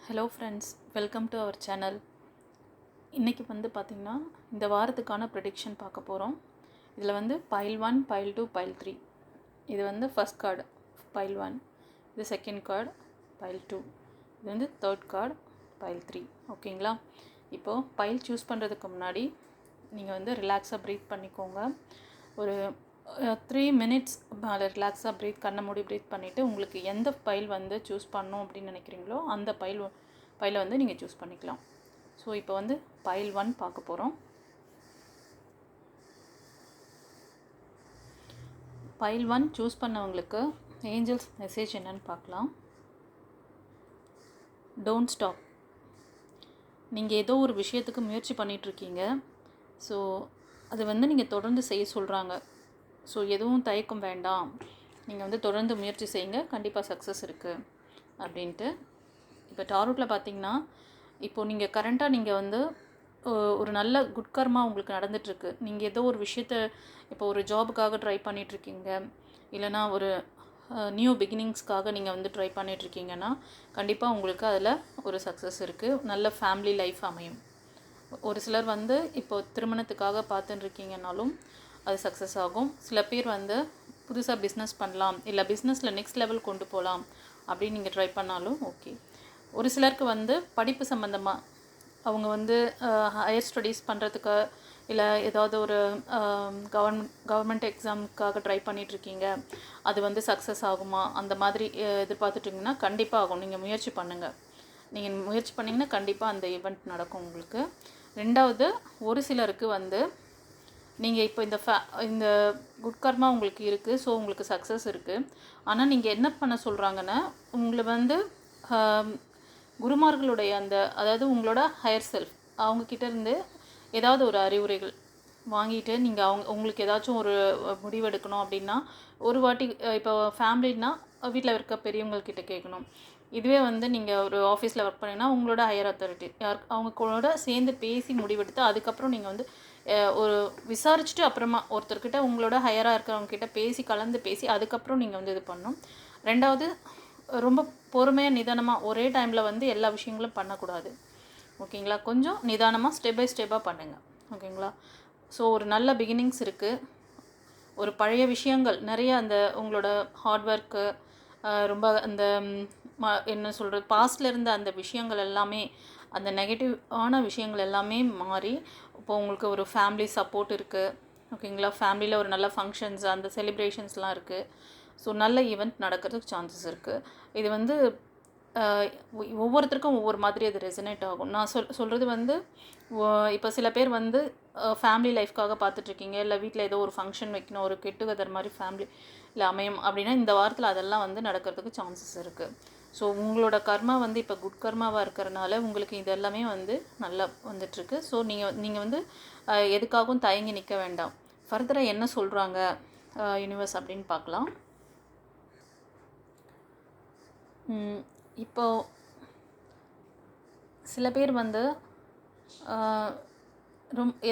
Hello friends, welcome to our channel. இன்றைக்கி வந்து பார்த்திங்கன்னா இந்த வாரத்துக்கான ப்ரெடிக்ஷன் பார்க்க போகிறோம். இதில் வந்து பைல் 1, பைல் 2, பைல் 3. இது வந்து ஃபஸ்ட் கார்டு பைல் 1, இது செகண்ட் கார்டு பைல் 2, இது வந்து தேர்ட் கார்டு பைல் 3. ஓகேங்களா? இப்போது பைல் சூஸ் பண்ணுறதுக்கு முன்னாடி நீங்கள் வந்து ரிலாக்ஸாக ப்ரீத் பண்ணிக்கோங்க. ஒரு 3 minutes மேலே ரிலாக்ஸாக கண்ணை மூடி ப்ரீத் பண்ணிவிட்டு உங்களுக்கு எந்த பைல் வந்து சூஸ் பண்ணணும் அப்படின்னு நினைக்கிறீங்களோ அந்த பைலை வந்து நீங்கள் சூஸ் பண்ணிக்கலாம். ஸோ இப்போ வந்து பைல் 1 பார்க்க போகிறோம். பைல் 1 சூஸ் பண்ணவங்களுக்கு ஏஞ்சல்ஸ் மெசேஜ் என்னன்னு பார்க்கலாம். Don't stop. நீங்கள் ஏதோ ஒரு விஷயத்துக்கு முயற்சி பண்ணிகிட்ருக்கீங்க. ஸோ அது வந்து நீங்கள் தொடர்ந்து செய்ய சொல்கிறாங்க. ஸோ எதுவும் தயக்கம் வேண்டாம், நீங்கள் வந்து தொடர்ந்து முயற்சி செய்யுங்க, கண்டிப்பாக சக்ஸஸ் இருக்குது அப்படின்ட்டு. இப்போ டாரோட்டில் பார்த்தீங்கன்னா இப்போது நீங்கள் கரண்ட்டாக நீங்கள் வந்து ஒரு நல்ல குட் கர்மா உங்களுக்கு நடந்துகிட்ருக்கு. நீங்கள் ஏதோ ஒரு விஷயத்த இப்போ ஒரு ஜாபுக்காக ட்ரை பண்ணிகிட்ருக்கீங்க, இல்லைனா ஒரு நியூ பிகினிங்ஸ்க்காக நீங்கள் வந்து ட்ரை பண்ணிகிட்ருக்கீங்கன்னா கண்டிப்பாக உங்களுக்கு அதில் ஒரு சக்ஸஸ் இருக்குது. நல்ல ஃபேமிலி லைஃப் அமையும். ஒரு சிலர் வந்து இப்போது திருமணத்துக்காக பார்த்துட்டுருக்கீங்கனாலும் அது சக்ஸஸ் ஆகும். சில பேர் வந்து புதுசாக பிஸ்னஸ் பண்ணலாம், இல்லை பிஸ்னஸில் நெக்ஸ்ட் லெவல் கொண்டு போகலாம் அப்படின்னு நீங்கள் ட்ரை பண்ணாலும் ஓகே. ஒரு சிலருக்கு வந்து படிப்பு சம்மந்தமாக அவங்க வந்து ஹையர் ஸ்டடீஸ் பண்ணுறதுக்கு, இல்லை ஏதாவது ஒரு கவர்மெண்ட் எக்ஸாமுக்காக ட்ரை பண்ணிகிட்ருக்கீங்க, அது வந்து சக்ஸஸ் ஆகுமா அந்த மாதிரி எதிர்பார்த்துட்டிங்கன்னா கண்டிப்பாக ஆகும். நீங்கள் முயற்சி பண்ணுங்கள். நீங்கள் முயற்சி பண்ணிங்கன்னா கண்டிப்பாக அந்த ஈவெண்ட் நடக்கும் உங்களுக்கு. ரெண்டாவது, ஒரு சிலருக்கு வந்து நீங்கள் இப்போ இந்த குட் கர்மா உங்களுக்கு இருக்குது, ஸோ உங்களுக்கு சக்ஸஸ் இருக்குது. ஆனால் நீங்கள் என்ன பண்ண சொல்கிறாங்கன்னா, உங்களை வந்து குருமார்களுடைய அதாவது உங்களோட ஹையர் செல்ஃப் அவங்கக்கிட்டேருந்து ஏதாவது ஒரு அறிவுரைகள் வாங்கிட்டு நீங்கள் உங்களுக்கு ஏதாச்சும் ஒரு முடிவெடுக்கணும் அப்படின்னா, ஒரு வாட்டி இப்போ ஃபேமிலின்னா வீட்டில் இருக்க பெரியவங்கக்கிட்ட கேட்கணும். இதுவே வந்து நீங்கள் ஒரு ஆஃபீஸில் ஒர்க் பண்ணிங்கன்னா உங்களோட ஹையர் அத்தாரிட்டி அவங்க கூட சேர்ந்து பேசி முடிவெடுத்து அதுக்கப்புறம் நீங்கள் வந்து ஒரு விசாரிச்சுட்டு அப்புறமா ஒருத்தர்கிட்ட உங்களோட ஹையராக இருக்கிறவங்கக்கிட்ட கலந்து பேசி அதுக்கப்புறம் நீங்கள் வந்து இது பண்ணணும். ரெண்டாவது, ரொம்ப பொறுமையாக நிதானமாக ஒரே டைமில் வந்து எல்லா விஷயங்களும் பண்ணக்கூடாது. ஓகேங்களா? கொஞ்சம் நிதானமாக ஸ்டெப் பை ஸ்டெப்பாக பண்ணுங்கள். ஓகேங்களா? ஸோ ஒரு நல்ல பிகினிங்ஸ் இருக்குது. ஒரு பழைய விஷயங்கள் நிறைய உங்களோட ஹார்ட் ஒர்க்கு, ரொம்ப என்ன சொல்கிறது, பாஸ்டில் இருந்த அந்த விஷயங்கள் எல்லாமே, அந்த நெகட்டிவான விஷயங்கள் எல்லாமே மாறி இப்போது உங்களுக்கு ஒரு ஃபேமிலி சப்போர்ட் இருக்குது. ஓகேங்களா? ஃபேமிலியில் ஒரு நல்ல ஃபங்க்ஷன்ஸ், அந்த செலிப்ரேஷன்ஸ்லாம் இருக்குது. ஸோ நல்ல ஈவெண்ட் நடக்கிறதுக்கு சான்சஸ் இருக்குது. இது வந்து ஒவ்வொருத்தருக்கும் ஒவ்வொரு மாதிரி அது ரெசனேட் ஆகும். நான் சொல்கிறது வந்து இப்போ சில பேர் வந்து ஃபேமிலி லைஃப்காக பார்த்துட்ருக்கீங்க, இல்லை வீட்டில் ஏதோ ஒரு ஃபங்க்ஷன் வைக்கணும், ஒரு கெட் டுகெதர் மாதிரி ஃபேமிலியில் அமையும் அப்படின்னா இந்த வாரத்தில் அதெல்லாம் வந்து நடக்கிறதுக்கு சான்சஸ் இருக்குது. ஸோ உங்களோட கர்மா வந்து இப்போ குட் கர்மாவாக இருக்கிறனால உங்களுக்கு இது எல்லாமே வந்து நல்லா வந்துட்டுருக்கு. ஸோ நீங்கள் வந்து எதுக்காகவும் தயங்கி நிற்க வேண்டாம். ஃபர்தராக என்ன சொல்கிறாங்க யூனிவர்ஸ் அப்படின்னு பார்க்கலாம். இப்போது சில பேர் வந்து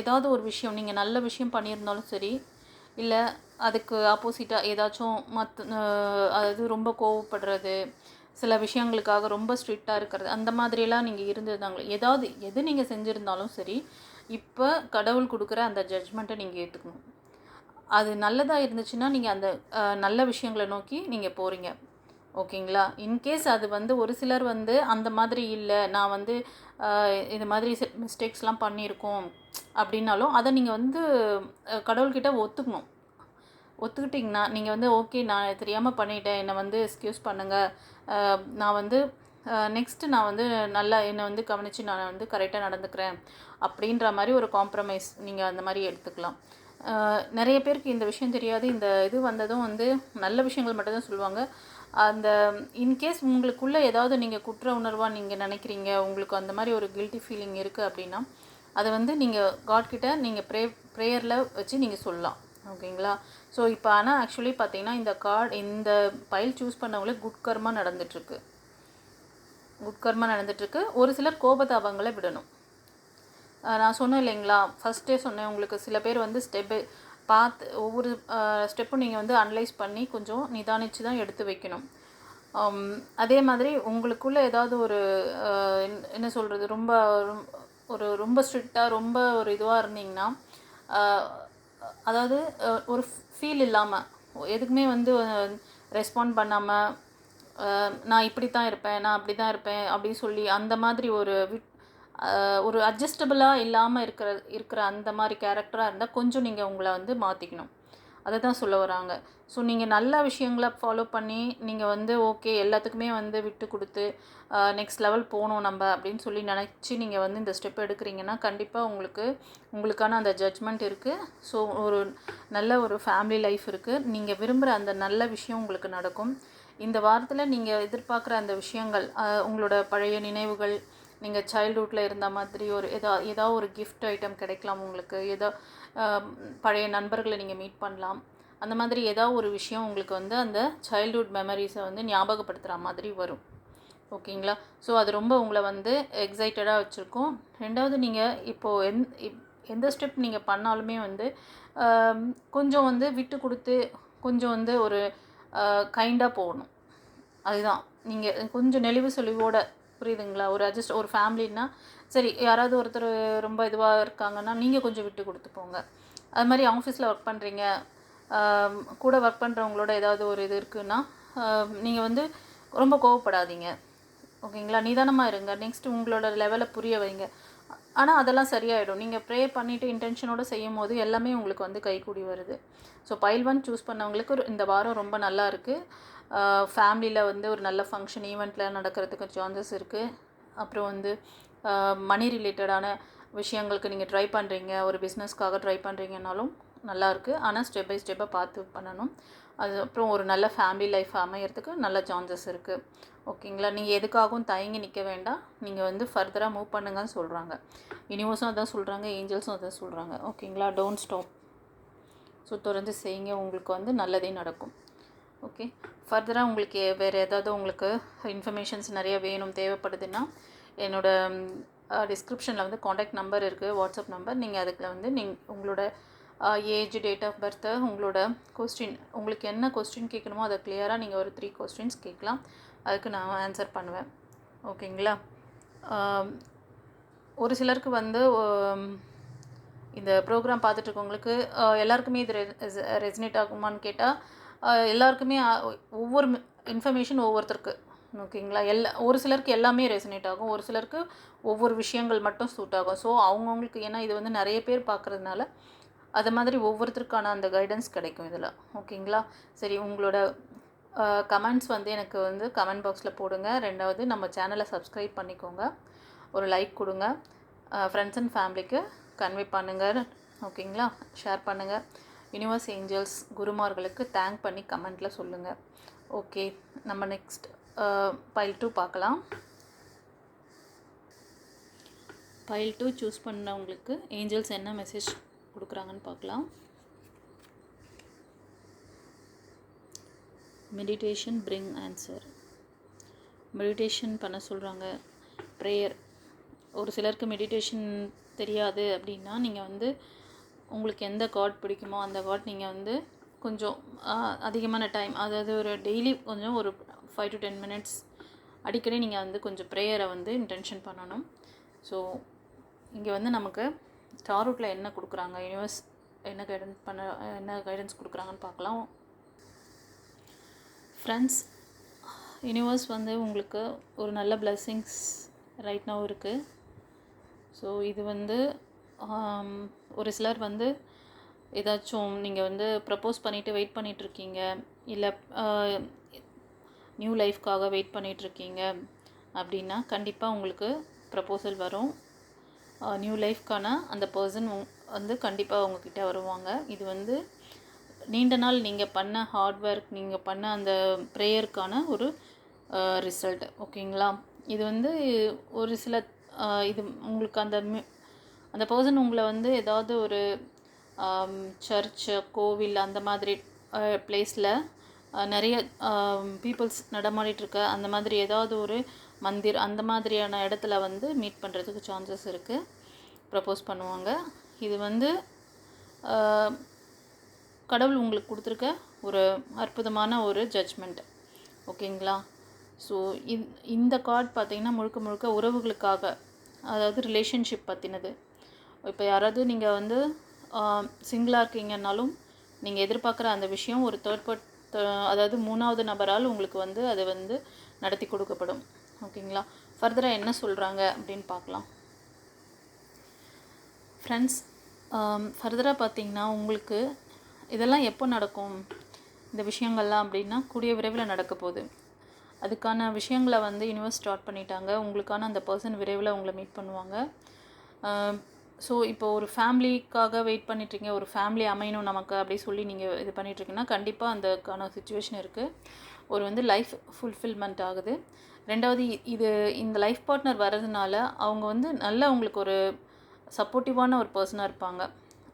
ஏதாவது ஒரு விஷயம் நீங்கள் நல்ல விஷயம் பண்ணியிருந்தாலும் சரி, இல்லை அதுக்கு ஆப்போசிட்டாக ஏதாச்சும் அதாவது ரொம்ப கோவப்படுறது, சில விஷயங்களுக்காக ரொம்ப ஸ்ட்ரிக்டாக இருக்கிறது, அந்த மாதிரியெல்லாம் நீங்கள் இருந்திருந்தாங்களோ எது நீங்கள் செஞ்சுருந்தாலும் சரி, இப்போ கடவுள் கொடுக்குற அந்த ஜட்ஜ்மெண்ட்டை நீங்கள் ஏற்றுக்கணும். அது நல்லதாக இருந்துச்சுன்னா நீங்கள் அந்த நல்ல விஷயங்களை நோக்கி நீங்கள் போகிறீங்க. ஓகேங்களா? இன்கேஸ் அது வந்து ஒரு சிலர் வந்து அந்த மாதிரி இல்லை, நான் வந்து இது மாதிரி மிஸ்டேக்ஸ்லாம் பண்ணியிருக்கோம் அப்படின்னாலும் அதை நீங்கள் வந்து கடவுள்கிட்ட ஒத்துக்கிட்டிங்கன்னா நீங்கள் வந்து ஓகே, நான் தெரியாமல் பண்ணிட்டேன், என்னை வந்து எக்ஸ்கியூஸ் பண்ணுங்கள், நான் வந்து நெக்ஸ்ட்டு நான் வந்து நல்லா என்னை வந்து கவனித்து நான் வந்து கரெக்டாக நடந்துக்கிறேன் அப்படின்ற மாதிரி ஒரு காம்ப்ரமைஸ் நீங்கள் அந்த மாதிரி எடுத்துக்கலாம். நிறைய பேருக்கு இந்த விஷயம் தெரியாது. இந்த இது வந்ததும் வந்து நல்ல விஷயங்கள் மட்டும்தான் சொல்லுவாங்க. அந்த இன்கேஸ் உங்களுக்குள்ளே ஏதாவது நீங்கள் குற்ற உணர்வாக நீங்கள் நினைக்கிறீங்க, உங்களுக்கு அந்த மாதிரி ஒரு கில்ட்டி ஃபீலிங் இருக்குது அப்படின்னா அதை வந்து நீங்கள் காட்கிட்ட நீங்கள் ப்ரேயரில் வச்சு நீங்கள் சொல்லலாம். ஓகேங்களா? ஸோ இப்போ ஆனால் ஆக்சுவலி பார்த்தீங்கன்னா இந்த பைல் சூஸ் பண்ணவங்களே குட் கர்மா நடந்துகிட்ருக்கு. ஒரு சிலர் கோபதாபங்களை விடணும். நான் சொன்னேன் இல்லைங்களா, ஃபஸ்ட்டே சொன்னேன் உங்களுக்கு, சில பேர் வந்து ஒவ்வொரு ஸ்டெப்பும் நீங்கள் வந்து அனலைஸ் பண்ணி கொஞ்சம் நிதானித்து தான் எடுத்து வைக்கணும். அதே மாதிரி உங்களுக்குள்ளே ஏதாவது ஒரு என்ன சொல்கிறது, ரொம்ப ரொம்ப ஸ்ட்ரிக்டாக ரொம்ப ஒரு இதுவாக இருந்தீங்கன்னா, அதாவது ஒரு ஃபீல் இல்லாமல் எதுக்குமே வந்து ரெஸ்பாண்ட் பண்ணாமல், நான் இப்படி தான் இருப்பேன், நான் அப்படி தான் இருப்பேன் அப்படின்னு சொல்லி அந்த மாதிரி ஒரு அட்ஜஸ்டபிளாக இல்லாமல் இருக்கிற அந்த மாதிரி கேரக்டராக இருந்தால் கொஞ்சம் நீங்கள் உங்களை வந்து மாற்றிக்கணும். அதை தான் சொல்ல வராங்க. ஸோ நீங்கள் நல்ல விஷயங்களை ஃபாலோ பண்ணி நீங்கள் வந்து ஓகே எல்லாத்துக்குமே வந்து விட்டு கொடுத்து நெக்ஸ்ட் லெவல் போகணும் நம்ம அப்படின்னு சொல்லி நினச்சி நீங்கள் வந்து இந்த ஸ்டெப் எடுக்கிறீங்கன்னா கண்டிப்பாக உங்களுக்கான அந்த ஜட்ஜ்மெண்ட் இருக்குது. ஸோ ஒரு நல்ல ஒரு ஃபேமிலி லைஃப் இருக்குது. நீங்கள் விரும்புகிற அந்த நல்ல விஷயம் உங்களுக்கு நடக்கும். இந்த வாரத்தில் நீங்கள் எதிர்பார்க்குற அந்த விஷயங்கள், உங்களோட பழைய நினைவுகள், நீங்கள் சைல்ட்ஹுட்டில் இருந்த மாதிரி ஏதாவது ஒரு கிஃப்ட் ஐட்டம் கிடைக்கலாம் உங்களுக்கு. பழைய நண்பர்களை நீங்கள் மீட் பண்ணலாம். அந்த மாதிரி ஏதாவது ஒரு விஷயம் உங்களுக்கு வந்து அந்த சைல்ட்ஹுட் மெமரிஸை வந்து ஞாபகப்படுத்துகிற மாதிரி வரும். ஓகேங்களா? ஸோ அது ரொம்ப உங்களை வந்து எக்ஸைட்டடாக வச்சுருக்கும். ரெண்டாவது, நீங்கள் இப்போது எந்த ஸ்டெப் நீங்கள் பண்ணாலுமே வந்து கொஞ்சம் வந்து விட்டு கொடுத்து கொஞ்சம் வந்து ஒரு கைண்டாக போகணும். அதுதான் நீங்கள் கொஞ்சம் நெளிவு சுழிவோட, புரியுதுங்களா? ஒரு ஃபேமிலின்னா சரி, யாராவது ஒருத்தர் ரொம்ப இதுவாக இருக்காங்கன்னா நீங்கள் கொஞ்சம் விட்டு கொடுத்து போங்க. அது மாதிரி ஆஃபீஸில் ஒர்க் பண்ணுறீங்க, கூட ஒர்க் பண்ணுறவங்களோட ஏதாவது ஒரு இது இருக்குன்னா நீங்கள் வந்து ரொம்ப கோவப்படாதீங்க. ஓகேங்களா? நிதானமாக இருங்க. நெக்ஸ்ட்டு உங்களோட லெவலை புரிய வைங்க. ஆனால் அதெல்லாம் சரியாயிடும். நீங்கள் ப்ரே பண்ணிவிட்டு இன்டென்ஷனோடு செய்யும் போது எல்லாமே உங்களுக்கு வந்து கைக்கூடி வருது. ஸோ பைல் 1 சூஸ் பண்ணவங்களுக்கு இந்த வாரம் ரொம்ப நல்லா இருக்குது. ஃபேமிலியில் வந்து ஒரு நல்ல ஃபங்க்ஷன் ஈவெண்ட்டில் நடக்கிறதுக்கு சான்சஸ் இருக்குது. அப்புறம் வந்து மணி ரிலேட்டடான விஷயங்களுக்கு நீங்கள் ட்ரை பண்ணுறீங்க, ஒரு பிஸ்னஸ்க்காக ட்ரை பண்ணுறீங்கனாலும் நல்லாயிருக்கு. ஆனால் ஸ்டெப் பை ஸ்டெப்பாக பார்த்து பண்ணணும். அப்புறம் ஒரு நல்ல ஃபேமிலி லைஃப் அமையறதுக்கு நல்ல சான்சஸ் இருக்குது. ஓகேங்களா? நீங்கள் எதுக்காகவும் தயங்கி நிற்க வேண்டாம். நீங்கள் வந்து ஃபர்தராக மூவ் பண்ணுங்கன்னு சொல்கிறாங்க. யூனிவர்ஸும் அதான் சொல்கிறாங்க, ஏஞ்சல்ஸும் அதான் சொல்கிறாங்க. ஓகேங்களா? Don't stop. ஸோ தொடர்ந்து செய்யுங்க, உங்களுக்கு வந்து நல்லதே நடக்கும். ஓகே. ஃபர்தராக உங்களுக்கு வேறு ஏதாவது உங்களுக்கு இன்ஃபர்மேஷன்ஸ் நிறைய வேணும், தேவைப்படுதுன்னா என்னோடய டிஸ்கிரிப்ஷனில் வந்து காண்டாக்ட் நம்பர் இருக்குது, வாட்ஸ்அப் நம்பர். நீங்கள் அதுக்கு வந்து உங்களோட ஏஜ், டேட் ஆஃப் பர்த்து, உங்களோட கொஸ்டின், உங்களுக்கு என்ன கொஸ்டின் கேட்கணுமோ அதை கிளியராக நீங்கள் ஒரு 3 கொஸ்டின்ஸ் கேட்கலாம். அதுக்கு நான் ஆன்சர் பண்ணுவேன். ஓகேங்களா? ஒரு சிலருக்கு வந்து இந்த ப்ரோக்ராம் பார்த்துட்ருக்கவங்களுக்கு எல்லாருக்குமே இது ரெசனேட் ஆகுமான்னு கேட்டால் எல்லாருக்குமே ஒவ்வொரு இன்ஃபர்மேஷன் ஒவ்வொருத்தருக்கு. ஓகேங்களா? ஒரு சிலருக்கு எல்லாமே ரெசனேட் ஆகும், ஒரு சிலருக்கு ஒவ்வொரு விஷயங்கள் மட்டும் சூட் ஆகும். ஸோ அவங்கவுங்களுக்கு, ஏன்னா இது வந்து நிறைய பேர் பார்க்குறதுனால அது மாதிரி ஒவ்வொருத்தருக்கான அந்த கைடன்ஸ் கிடைக்கும் இதில். ஓகேங்களா? சரி, உங்களோட கமெண்ட்ஸ் வந்து எனக்கு வந்து கமெண்ட் பாக்ஸில் போடுங்க. ரெண்டாவது, நம்ம சேனலை சப்ஸ்கிரைப் பண்ணிக்கோங்க, ஒரு லைக் கொடுங்க, ஃப்ரெண்ட்ஸ் அண்ட் ஃபேமிலிக்கு கன்வே பண்ணுங்கள். ஓகேங்களா? ஷேர் பண்ணுங்கள். யூனிவர்ஸ், ஏஞ்சல்ஸ், குருமார்களுக்கு தேங்க் பண்ணி கமெண்ட்டில் சொல்லுங்கள். ஓகே, நம்ம நெக்ஸ்ட் பைல் 2 பார்க்கலாம். பைல் 2 சூஸ் பண்ணவங்களுக்கு ஏஞ்சல்ஸ் என்ன மெசேஜ் கொடுக்குறாங்கன்னு பார்க்கலாம். Meditation bring answer. மெடிடேஷன் பண்ண சொல்கிறாங்க. ப்ரேயர். ஒரு சிலருக்கு மெடிடேஷன் தெரியாது அப்படின்னா நீங்கள் வந்து உங்களுக்கு எந்த காட் பிடிக்குமோ அந்த காட் நீங்கள் வந்து கொஞ்சம் அதிகமான டைம், அதாவது ஒரு டெய்லி கொஞ்சம் ஒரு 5 to 10 minutes அடிக்கடி நீங்கள் வந்து கொஞ்சம் ப்ரேயரை வந்து இன்டென்ஷன் பண்ணணும். ஸோ இங்கே வந்து நமக்கு டாரோட்டில் என்ன கொடுக்குறாங்க, யூனிவர்ஸ் என்ன கைடன்ஸ் கொடுக்குறாங்கன்னு பார்க்கலாம். ஃப்ரெண்ட்ஸ், யூனிவர்ஸ் வந்து உங்களுக்கு ஒரு நல்ல பிளெஸ்ஸிங்ஸ் ரைட் நவ் இருக்குது. ஸோ இது வந்து ஒரு சிலர் வந்து ஏதாச்சும் நீங்கள் வந்து ப்ரப்போஸ் பண்ணிவிட்டு வெயிட் பண்ணிகிட்ருக்கீங்க, இல்லை நியூ லைஃப்காக வெயிட் பண்ணிகிட்ருக்கீங்க அப்படின்னா கண்டிப்பாக உங்களுக்கு ப்ரப்போசல் வரும். நியூ லைஃப்க்கான அந்த பர்சன் வந்து கண்டிப்பாக உங்ககிட்ட வருவாங்க. இது வந்து நீண்ட நாள் நீங்கள் பண்ண ஹார்ட் ஒர்க், நீங்கள் பண்ண அந்த ப்ரேயருக்கான ஒரு ரிசல்ட். ஓகேங்களா? இது வந்து ஒரு சில இது உங்களுக்கு அந்த பர்சன் உங்களை வந்து ஏதாவது ஒரு சர்ச்சு, கோவில் அந்த மாதிரி பிளேஸில் நிறைய பீப்புள்ஸ் நடமாடிட்டுருக்க அந்த மாதிரி ஏதாவது ஒரு மந்திர் அந்த மாதிரியான இடத்துல வந்து மீட் பண்ணுறதுக்கு சான்சஸ் இருக்குது. ப்ரப்போஸ் பண்ணுவாங்க. இது வந்து கடவுள் உங்களுக்கு கொடுத்துருக்க ஒரு அற்புதமான ஒரு ஜட்ஜ்மெண்ட். ஓகேங்களா? ஸோ இந்த கார்டு பார்த்திங்கன்னா முழுக்க முழுக்க உறவுகளுக்காக, அதாவது ரிலேஷன்ஷிப் பற்றினது. இப்போ யாராவது நீங்கள் வந்து சிங்கிளாக இருக்கீங்கன்னாலும் நீங்கள் எதிர்பார்க்குற அந்த விஷயம் ஒரு அதாவது 3வது நபரால் உங்களுக்கு வந்து அது வந்து நடத்தி கொடுக்கப்படும். ஓகேங்களா? ஃபர்தராக என்ன சொல்கிறாங்க அப்படின்னு பார்க்கலாம். ஃப்ரெண்ட்ஸ், ஃபர்தராக பார்த்திங்கன்னா உங்களுக்கு இதெல்லாம் எப்போ நடக்கும் இந்த விஷயங்கள்லாம் அப்படின்னா, கூடிய விரைவில் நடக்க போகுது. அதுக்கான விஷயங்களை வந்து யூனிவர்ஸ் ஸ்டார்ட் பண்ணிட்டாங்க. உங்களுக்கான அந்த பர்சன் விரைவில் உங்களை மீட் பண்ணுவாங்க. ஸோ இப்போ ஒரு ஃபேமிலிக்காக வெயிட் பண்ணிட்டுருக்கீங்க, ஒரு ஃபேமிலி அமையணும் நமக்கு அப்படி சொல்லி நீங்கள் இது பண்ணிகிட்ருக்கீங்கன்னா கண்டிப்பாக அந்தக்கான சுச்சுவேஷன் இருக்குது. ஒரு வந்து லைஃப் ஃபுல்ஃபில்மெண்ட் ஆகுது. 2வது இந்த லைஃப் பார்ட்னர் வர்றதுனால அவங்க வந்து நல்ல உங்களுக்கு ஒரு சப்போர்ட்டிவான ஒரு பர்சனாக இருப்பாங்க.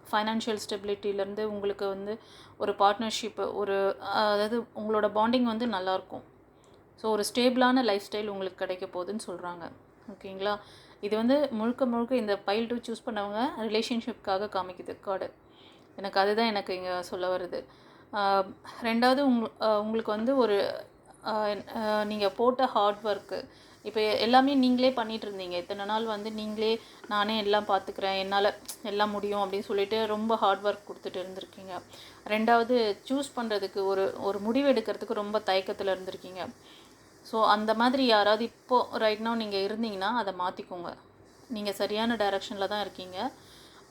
ஃபைனான்ஷியல் ஸ்டெபிலிட்டியிலேருந்து உங்களுக்கு வந்து ஒரு பார்ட்னர்ஷிப்பு, அதாவது உங்களோட பாண்டிங் வந்து நல்லாயிருக்கும். ஸோ ஒரு ஸ்டேபிளான லைஃப் ஸ்டைல் உங்களுக்கு கிடைக்க போகுதுன்னு சொல்கிறாங்க. ஓகேங்களா? இது வந்து முழுக்க முழுக்க இந்த பைல் 2 சூஸ் பண்ணவங்க ரிலேஷன்ஷிப்காக காமிக்குது கார்டு. அதுதான் எனக்கு இங்கே சொல்ல வருது. 2வது உங்களுக்கு வந்து ஒரு நீங்கள் போட்ட ஹார்ட் ஒர்க்கு, இப்போ எல்லாமே நீங்களே பண்ணிகிட்டு இருந்தீங்க. இத்தனை நாள் வந்து நானே எல்லாம் பார்த்துக்கிறேன், என்னால் எல்லாம் முடியும் அப்படின்னு சொல்லிட்டு ரொம்ப ஹார்ட் ஒர்க் கொடுத்துட்டு இருந்திருக்கீங்க. 2வது சூஸ் பண்ணுறதுக்கு ஒரு முடிவு எடுக்கிறதுக்கு ரொம்ப தயக்கத்தில் இருந்திருக்கீங்க. ஸோ அந்த மாதிரி யாராவது இப்போது ரைட் நவ் நீங்கள் இருந்தீங்கன்னா அதை மாற்றிக்கோங்க. நீங்கள் சரியான டைரெக்ஷனில் தான் இருக்கீங்க.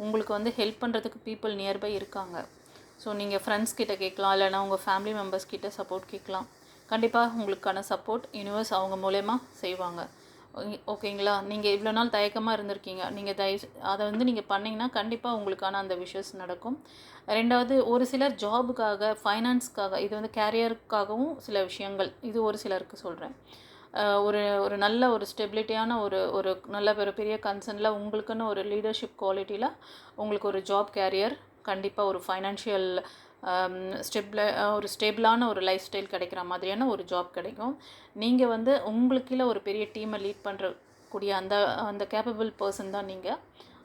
உங்களுக்கு வந்து ஹெல்ப் பண்ணுறதுக்கு பீப்புள் நியர்பை இருக்காங்க. ஸோ நீங்கள் ஃப்ரெண்ட்ஸ் கிட்ட கேட்கலாம், இல்லைனா உங்கள் ஃபேமிலி மெம்பர்ஸ் கிட்ட சப்போர்ட் கேட்கலாம். கண்டிப்பாக உங்களுக்கான சப்போர்ட் யூனிவர்ஸ் அவங்க மூலயமா செய்வாங்க. ஓகேங்களா? நீங்கள் இவ்வளோ நாள் தயக்கமாக இருந்திருக்கீங்க. அதை வந்து நீங்கள் பண்ணிங்கன்னா கண்டிப்பாக உங்களுக்கான அந்த விஷஸ் நடக்கும். 2வது ஒரு சிலர் ஜாபுக்காக, ஃபைனான்ஸ்க்காக, இது வந்து கேரியருக்காகவும் சில விஷயங்கள், இது ஒரு சிலருக்கு சொல்கிறேன். ஒரு நல்ல ஒரு ஸ்டெபிலிட்டியான ஒரு நல்ல பெரிய கன்சர்னில் உங்களுக்குன்னு ஒரு லீடர்ஷிப் குவாலிட்டியில் உங்களுக்கு ஒரு ஜாப் கேரியர், கண்டிப்பாக ஒரு ஃபைனான்ஷியல் ஒரு ஸ்டேபிளான ஒரு லைஃப் ஸ்டைல் கிடைக்கிற மாதிரியான ஒரு ஜாப் கிடைக்கும். நீங்கள் வந்து உங்களுக்கு கீழே ஒரு பெரிய டீமை லீட் பண்ணுறக்கூடிய அந்த கேப்பபிள் பர்சன் தான் நீங்கள்.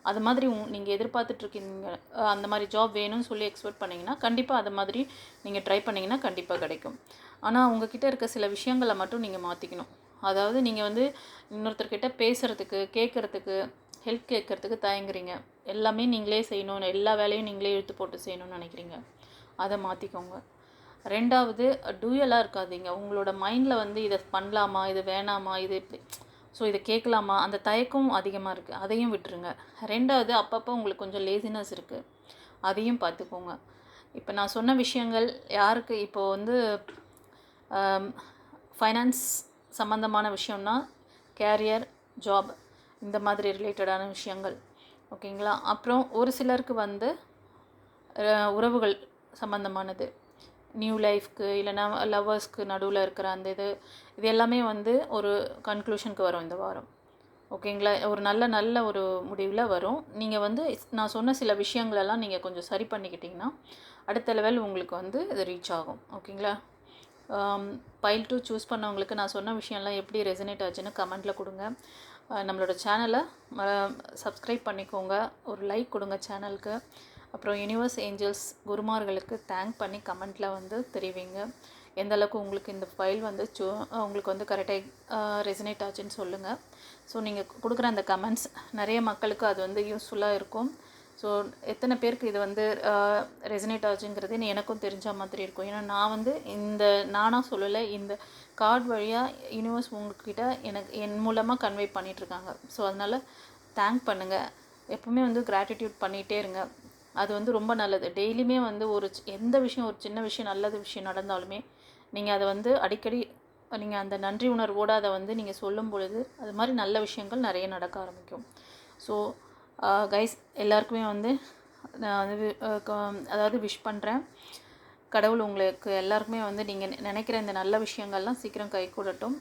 அது மாதிரி நீங்கள் எதிர்பார்த்துட்ருக்கீங்க, அந்த மாதிரி ஜாப் வேணும்னு சொல்லி எக்ஸ்பெக்ட் பண்ணிங்கன்னா கண்டிப்பாக அது மாதிரி நீங்கள் ட்ரை பண்ணிங்கன்னா கண்டிப்பாக கிடைக்கும். ஆனால் உங்ககிட்ட இருக்க சில விஷயங்களை மட்டும் நீங்கள் மாற்றிக்கணும். அதாவது நீங்கள் வந்து இன்னொருத்தர்கிட்ட பேசுகிறதுக்கு, கேட்குறதுக்கு, ஹெல்ப் கேட்குறதுக்கு தயங்குறீங்க. எல்லாமே நீங்களே செய்யணும், எல்லா வேலையும் நீங்களே இழுத்து போட்டு செய்யணும்னு நினைக்கிறீங்க. அதை மாற்றிக்கோங்க. 2வது டூயலாக இருக்காதீங்க. உங்களோட மைண்டில் வந்து இதை பண்ணலாமா, இது வேணாமா, இது எப்படி, ஸோ இதை கேட்கலாமா, அந்த தயக்கம் அதிகமாக இருக்குது. அதையும் விட்டுருங்க. 2வது அப்பப்போ உங்களுக்கு கொஞ்சம் லேசினஸ் இருக்குது, அதையும் பார்த்துக்கோங்க. இப்போ நான் சொன்ன விஷயங்கள் யாருக்கு இப்போது வந்து ஃபைனான்ஸ் சம்மந்தமான விஷயம்னா கேரியர், ஜாப், இந்த மாதிரி ரிலேட்டடான விஷயங்கள். ஓகேங்களா? அப்புறம் ஒரு சிலருக்கு வந்து உறவுகள் சம்மந்தமானது, நியூ லைஃப்க்கு இல்லைனா லவ்வர்ஸ்க்கு நடுவில் இருக்கிற அந்த இது எல்லாமே வந்து ஒரு கன்க்ளூஷனுக்கு வரும் இந்த வாரம். ஓகேங்களா? ஒரு நல்ல ஒரு முடிவில் வரும். நீங்கள் வந்து நான் சொன்ன சில விஷயங்களெல்லாம் நீங்கள் கொஞ்சம் சரி பண்ணிக்கிட்டிங்கன்னா அடுத்த லெவல் உங்களுக்கு வந்து இது ரீச் ஆகும். ஓகேங்களா? பைல் 2 சூஸ் பண்ணவங்களுக்கு நான் சொன்ன விஷயம்லாம் எப்படி ரெசனேட் ஆச்சுன்னு கமெண்ட்டில் கொடுங்க. நம்மளோட சேனலை சப்ஸ்கிரைப் பண்ணிக்கோங்க, ஒரு லைக் கொடுங்க சேனலுக்கு. அப்புறம் யூனிவர்ஸ், ஏஞ்சல்ஸ், குருமார்களுக்கு தேங்க் பண்ணி கமெண்ட்டில் வந்து தெரிவிங்க. எந்தளவுக்கு உங்களுக்கு இந்த ஃபைல் வந்து உங்களுக்கு வந்து கரெக்டாக ரெசனேட் ஆச்சுன்னு சொல்லுங்கள். ஸோ நீங்கள் கொடுக்குற அந்த கமெண்ட்ஸ் நிறைய மக்களுக்கு அது வந்து யூஸ்ஃபுல்லாக இருக்கும். ஸோ எத்தனை பேருக்கு இது வந்து ரெசனேட் ஆச்சுங்கிறது எனக்கும் தெரிஞ்ச மாதிரி இருக்கும். ஏன்னா நான் வந்து நானாக சொல்லலை, இந்த கார்டு வழியாக யூனிவர்ஸ் உங்கள்கிட்ட என் மூலமாக கன்வே பண்ணிகிட்ருக்காங்க. ஸோ அதனால் தேங்க் பண்ணுங்கள். எப்பவுமே வந்து கிராட்டிடியூட் பண்ணிகிட்டே இருங்க. அது வந்து ரொம்ப நல்லது. டெய்லியுமே வந்து எந்த விஷயம், ஒரு சின்ன விஷயம், நல்லது விஷயம் நடந்தாலுமே நீங்கள் அதை வந்து அடிக்கடி நீங்கள் அந்த நன்றி உணர்வோடு அதை வந்து நீங்கள் சொல்லும் பொழுது அது மாதிரி நல்ல விஷயங்கள் நிறைய நடக்க ஆரம்பிக்கும். ஸோ கைஸ், எல்லாருக்குமே வந்து நான் வந்து அதாவது விஷ் பண்ணுறேன். கடவுள் உங்களுக்கு எல்லாருக்குமே வந்து நீங்கள் நினைக்கிற இந்த நல்ல விஷயங்கள்லாம் சீக்கிரம் கை கூடட்டும்.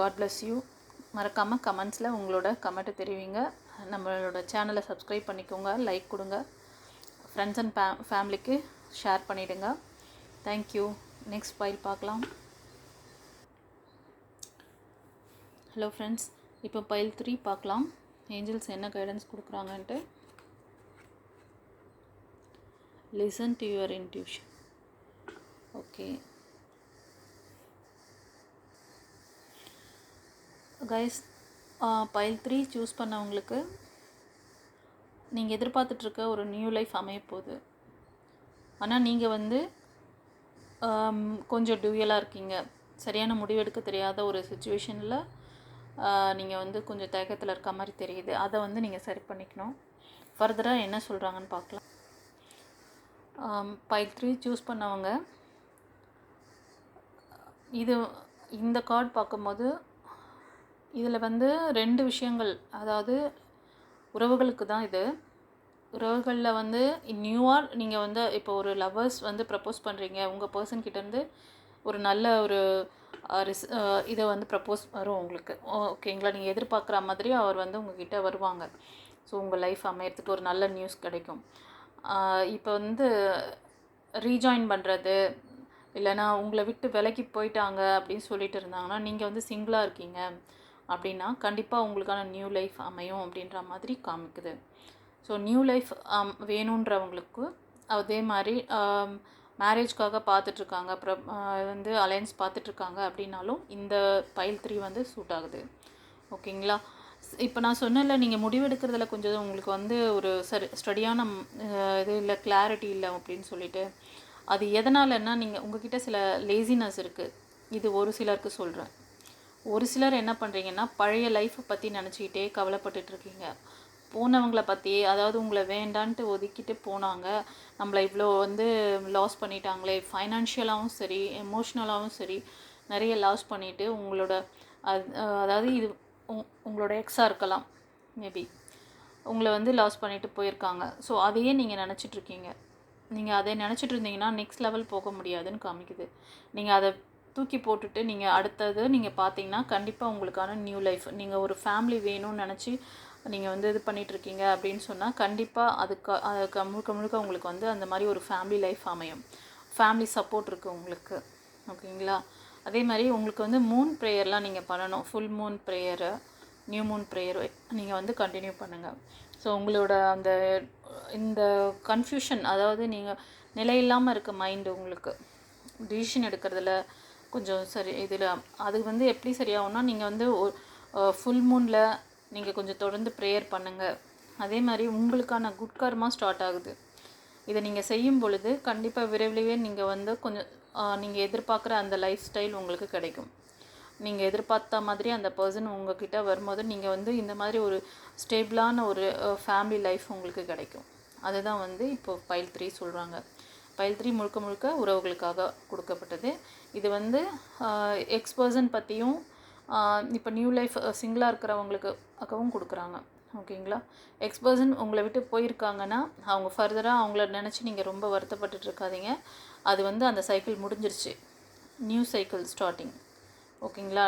God bless you. மறக்காமல் கமெண்ட்ஸில் உங்களோட கமெண்ட்டை தெரிவிங்க. நம்மளோட சேனலை சப்ஸ்கிரைப் பண்ணிக்கோங்க, லைக் கொடுங்க, ஃப்ரெண்ட்ஸ் அண்ட் ஃபேமிலிக்கு ஷேர் பண்ணிவிடுங்க. தேங்க்யூ. நெக்ஸ்ட் ஃபைல் பார்க்கலாம். ஹலோ ஃப்ரெண்ட்ஸ், இப்போ ஃபைல் 3 பார்க்கலாம். ஏஞ்சல்ஸ் என்ன கைடன்ஸ் கொடுக்குறாங்கன்ட்டு. Listen to your intuition. Okay, guys, file 3 choose பண்ணவங்களுக்கு நீங்கள் எதிர்பார்த்துட்ருக்க ஒரு நியூ லைஃப் அமையப்போகுது. ஆனால் நீங்கள் வந்து கொஞ்சம் டியூயலாக இருக்கீங்க. சரியான முடிவெடுக்க தெரியாத ஒரு சுச்சுவேஷனில் நீங்கள் வந்து கொஞ்சம் தயக்கத்தில் இருக்க மாதிரி தெரியுது. அதை வந்து நீங்கள் சரி பண்ணிக்கணும். ஃபர்தராக என்ன சொல்கிறாங்கன்னு பார்க்கலாம். பைல் 3 சூஸ் பண்ணவங்க இந்த கார்டு பார்க்கும்போது இதில் வந்து 2 விஷயங்கள், அதாவது உறவுகளுக்கு தான் இது. உறவுகளில் வந்து நியூவாக நீங்கள் வந்து இப்போ ஒரு லவ்வர்ஸ் வந்து ப்ரப்போஸ் பண்ணுறீங்க, உங்கள் பர்சன்கிட்டேருந்து ஒரு நல்ல ஒரு இதை வந்து ப்ரப்போஸ் வரும் உங்களுக்கு. ஓகேங்களா? நீங்கள் எதிர்பார்க்குற மாதிரி அவர் வந்து உங்ககிட்ட வருவாங்க. ஸோ உங்கள் லைஃப் அமையறதுக்கு ஒரு நல்ல நியூஸ் கிடைக்கும். இப்போ வந்து ரீஜாயின் பண்ணுறது, இல்லைனா உங்களை விட்டு விலகி போயிட்டாங்க அப்படின்னு சொல்லிட்டு இருந்தாங்கன்னா, நீங்கள் வந்து சிங்கிளாக இருக்கீங்க அப்படின்னா கண்டிப்பாக உங்களுக்கான நியூ லைஃப் அமையும் அப்படின்ற மாதிரி காமிக்குது. ஸோ நியூ லைஃப் வேணுன்றவங்களுக்கு, அதே மாதிரி மேரேஜ்க்காக பார்த்துட்ருக்காங்க, அப்புறம் வந்து அலையன்ஸ் பார்த்துட்ருக்காங்க அப்படின்னாலும் இந்த பைல் 3 வந்து சூட் ஆகுது. ஓகேங்களா? இப்போ நான் சொன்னல, நீங்கள் முடிவெடுக்கிறதுல கொஞ்சம் உங்களுக்கு வந்து ஒரு ஸ்டடியான இது இல்லை, கிளாரிட்டி இல்லை அப்படின்னு சொல்லிட்டு. அது எதனாலன்னா, நீங்கள் உங்ககிட்ட சில லேசினஸ் இருக்குது. இது ஒரு சிலருக்கு சொல்கிறேன். ஒரு சிலர் என்ன பண்ணுறீங்கன்னா, பழைய லைஃப்பை பற்றி நினச்சிக்கிட்டே கவலைப்பட்டுட்ருக்கீங்க. போனவங்களை பற்றி, அதாவது உங்களை வேண்டான்ட்டு ஒதுக்கிட்டு போனாங்க, நம்மளை இவ்வளோ வந்து லாஸ் பண்ணிட்டாங்களே, ஃபைனான்ஷியலாகவும் சரி, எமோஷ்னலாகவும் சரி, நிறைய லாஸ் பண்ணிவிட்டு உங்களோட அதாவது இது உங்களோட எக்ஸாக இருக்கலாம், மேபி உங்களை வந்து லாஸ் பண்ணிவிட்டு போயிருக்காங்க. ஸோ அதையே நீங்கள் நினச்சிட்ருக்கீங்க. நீங்கள் அதை நினச்சிட்டு இருந்தீங்கன்னா நெக்ஸ்ட் லெவல் போக முடியாதுன்னு காமிக்குது. நீங்கள் அதை தூக்கி போட்டுட்டு நீங்கள் அடுத்தது நீங்கள் பார்த்தீங்கன்னா கண்டிப்பாக உங்களுக்கான நியூ லைஃப், நீங்கள் ஒரு ஃபேமிலி வேணும்னு நினச்சி நீங்கள் வந்து இது பண்ணிகிட்ருக்கீங்க அப்படின்னு சொன்னால் கண்டிப்பாக அதுக்கு முழுக்க உங்களுக்கு வந்து அந்த மாதிரி ஒரு ஃபேமிலி லைஃப் அமையும். ஃபேமிலி சப்போர்ட் இருக்குது உங்களுக்கு. ஓகேங்களா? அதே மாதிரி உங்களுக்கு வந்து மூன் ப்ரேயர்லாம் நீங்கள் பண்ணணும். Full Moon prayer, new Moon prayer நீங்கள் வந்து கண்டினியூ பண்ணுங்கள். ஸோ உங்களோட அந்த இந்த கன்ஃபியூஷன், அதாவது நீங்கள் நிலையில்லாமல் இருக்க மைண்டு, உங்களுக்கு டிசிஷன் எடுக்கிறதுல கொஞ்சம் சரி இதில் அது வந்து எப்படி சரியாகும்னா, நீங்கள் வந்து ஃபுல் மூனில் நீங்கள் கொஞ்சம் தொடர்ந்து ப்ரேயர் பண்ணுங்கள். அதே மாதிரி உங்களுக்கான குட் கர்மா ஸ்டார்ட் ஆகுது. இதை நீங்கள் செய்யும் பொழுது கண்டிப்பாக விரைவிலேயே நீங்கள் வந்து கொஞ்சம் நீங்கள் எதிர்பார்க்குற அந்த லைஃப் ஸ்டைல் உங்களுக்கு கிடைக்கும். நீங்கள் எதிர்பார்த்த மாதிரி அந்த பர்சன் உங்ககிட்ட வரும்போது நீங்கள் வந்து இந்த மாதிரி ஒரு ஸ்டேபிளான ஒரு ஃபேமிலி லைஃப் உங்களுக்கு கிடைக்கும். அதுதான் வந்து இப்போது பைல் 3 சொல்கிறாங்க. பைல் 3 முழுக்க உறவுகளுக்காக கொடுக்கப்பட்டது. இது வந்து எக்ஸ் பர்சன் பற்றியும் இப்போ நியூ லைஃப் சிங்கிளாக இருக்கிறவங்களுக்காகவும் கொடுக்குறாங்க. ஓகேங்களா? எக்ஸ் பர்சன் உங்களை விட்டு போயிருக்காங்கன்னா அவங்க ஃபர்தராக அவங்கள நினச்சி நீங்கள் ரொம்ப வருத்தப்பட்டுட்டு இருக்காதீங்க. அது வந்து அந்த சைக்கிள் முடிஞ்சிருச்சு. New cycle starting. ஓகேங்களா?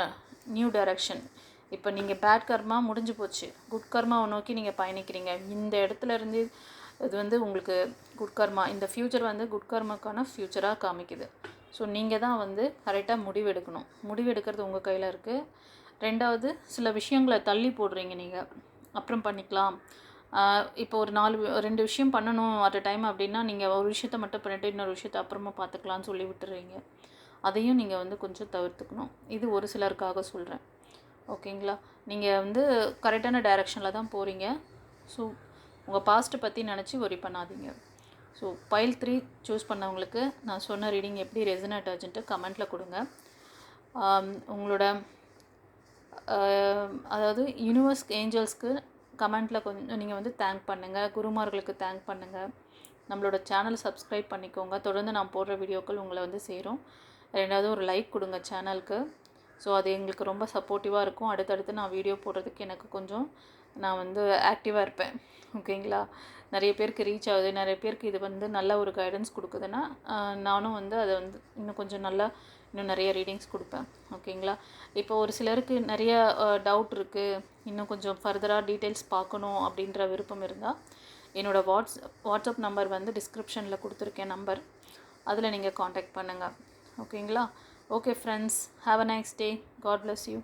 New direction. இப்போ நீங்கள் பேட் கர்மா முடிஞ்சு போச்சு, குட் கர்மாவை நோக்கி நீங்கள் பயணிக்கிறீங்க. இந்த இடத்துல இருந்து இது வந்து உங்களுக்கு குட் கர்மா, இந்த ஃப்யூச்சர் வந்து குட் கர்மாக்கான ஃப்யூச்சராக காமிக்குது. ஸோ நீங்கள் தான் வந்து கரெக்டாக முடிவெடுக்கணும். முடிவெடுக்கிறது உங்கள் கையில் இருக்குது. ரெண்டாவது, சில விஷயங்களை தள்ளி போடுறீங்க நீங்கள், அப்புறம் பண்ணிக்கலாம். இப்போ ஒரு 2 விஷயம் பண்ணணும் அட் அ டைம் அப்படின்னா நீங்கள் ஒரு விஷயத்த மட்டும் பண்ணிவிட்டு இன்னொரு விஷயத்த அப்புறமா பார்த்துக்கலான்னு சொல்லி விட்டுறீங்க. அதையும் நீங்கள் வந்து கொஞ்சம் தவிர்த்துக்கணும். இது ஒரு சிலருக்காக சொல்கிறேன். ஓகேங்களா? நீங்கள் வந்து கரெக்டான டைரெக்ஷனில் தான் போகிறீங்க. ஸோ உங்கள் பாஸ்ட்டை பற்றி நினச்சி ஒரி பண்ணாதீங்க. ஸோ பைல் 3 சூஸ் பண்ணவங்களுக்கு நான் சொன்ன ரீடிங் எப்படி ரெசனேட் ஆச்சுன்ட்டு கமெண்ட்டில் கொடுங்க. உங்களோட அதாவது யூனிவர்ஸ் ஏஞ்சல்ஸ்க்கு கமெண்ட்டில் கொஞ்சம் நீங்கள் வந்து தேங்க் பண்ணுங்கள், குருமார்களுக்கு தேங்க் பண்ணுங்கள். நம்மளோட சேனலை சப்ஸ்கிரைப் பண்ணிக்கோங்க. தொடர்ந்து நான் போடுற வீடியோக்கள் உங்களை வந்து சேரும். ரெண்டாவது, ஒரு லைக் கொடுங்க சேனலுக்கு. ஸோ அது எங்களுக்கு ரொம்ப சப்போர்ட்டிவாக இருக்கும். அடுத்தடுத்து நான் வீடியோ போடுறதுக்கு எனக்கு கொஞ்சம் நான் வந்து ஆக்டிவாக இருப்பேன். ஓகேங்களா? நிறைய பேருக்கு ரீச் ஆகுது, நிறைய பேருக்கு இது வந்து நல்ல ஒரு கைடன்ஸ் கொடுக்குதுன்னா நானும் வந்து அதை வந்து இன்னும் கொஞ்சம் நல்லா இன்னும் நிறைய ரீடிங்ஸ் கொடுப்பேன். ஓகேங்களா? இப்போ ஒரு சிலருக்கு நிறைய டவுட் இருக்குது, இன்னும் கொஞ்சம் ஃபர்தராக டீட்டெயில்ஸ் பார்க்கணும் அப்படின்ற விருப்பம் இருந்தால் என்னோடய வாட்ஸ்அப் நம்பர் வந்து டிஸ்கிரிப்ஷனில் கொடுத்துருக்கேன் நம்பர், அதில் நீங்கள் காண்டாக்ட் பண்ணுங்கள். ஓகேங்களா? Okay friends, have a nice day. God bless you.